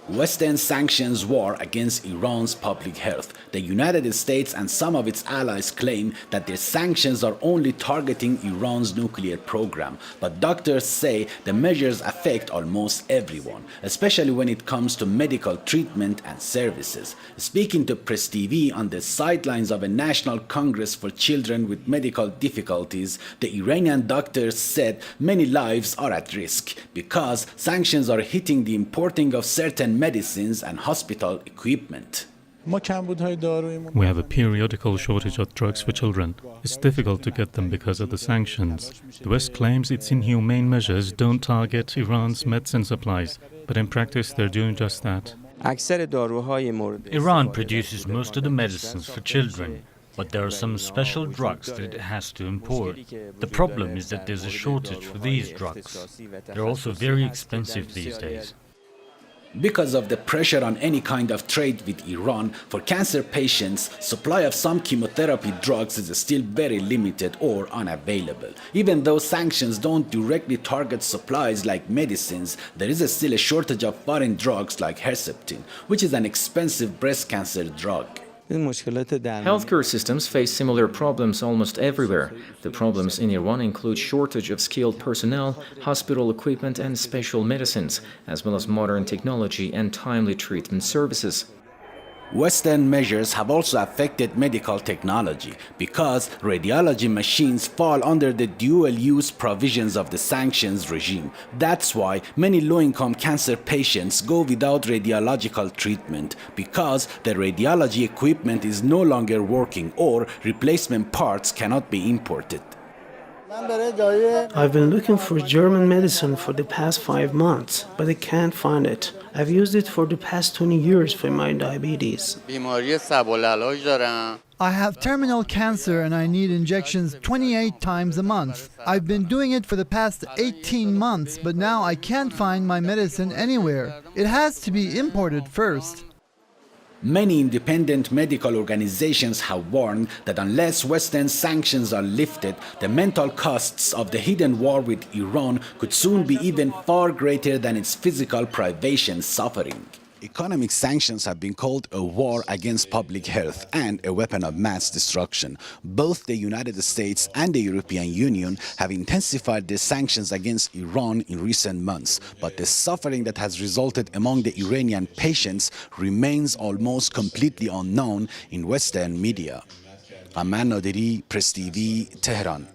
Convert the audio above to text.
Western sanctions war against Iran's public health. The United States and some of its allies claim that their sanctions are only targeting Iran's nuclear program, but doctors say the measures affect almost everyone, especially when it comes to medical treatment and services. Speaking to Press TV on the sidelines of a national congress for children with medical difficulties, the Iranian doctors said many lives are at risk because sanctions are hitting the importing of certain medicines and hospital equipment. We have a periodical shortage of drugs for children. It's difficult to get them because of the sanctions. The West claims its inhumane measures don't target Iran's medicine supplies, but in practice they're doing just that. Iran produces most of the medicines for children, but there are some special drugs that it has to import. The problem is that there's a shortage for these drugs. They're also very expensive these days. Because of the pressure on any kind of trade with Iran, for cancer patients, supply of some chemotherapy drugs is still very limited or unavailable. Even though sanctions don't directly target supplies like medicines, there is still a shortage of foreign drugs like Herceptin, which is an expensive breast cancer drug. Healthcare systems face similar problems almost everywhere. The problems in Iran include shortage of skilled personnel, hospital equipment and special medicines, as well as modern technology and timely treatment services. Western measures have also affected medical technology because radiology machines fall under the dual-use provisions of the sanctions regime. That's why many low-income cancer patients go without radiological treatment because the radiology equipment is no longer working or replacement parts cannot be imported. I've been looking for German medicine for the past 5 months, but I can't find it. I've used it for the past 20 years for my diabetes. I have terminal cancer and I need injections 28 times a month. I've been doing it for the past 18 months, but now I can't find my medicine anywhere. It has to be imported first. Many independent medical organizations have warned that unless Western sanctions are lifted, the mental costs of the hidden war with Iran could soon be even far greater than its physical privation suffering. Economic sanctions have been called a war against public health and a weapon of mass destruction. Both the United States and the European Union have intensified their sanctions against Iran in recent months, but the suffering that has resulted among the Iranian patients remains almost completely unknown in Western media. Aman Nadiri, Press TV, Tehran.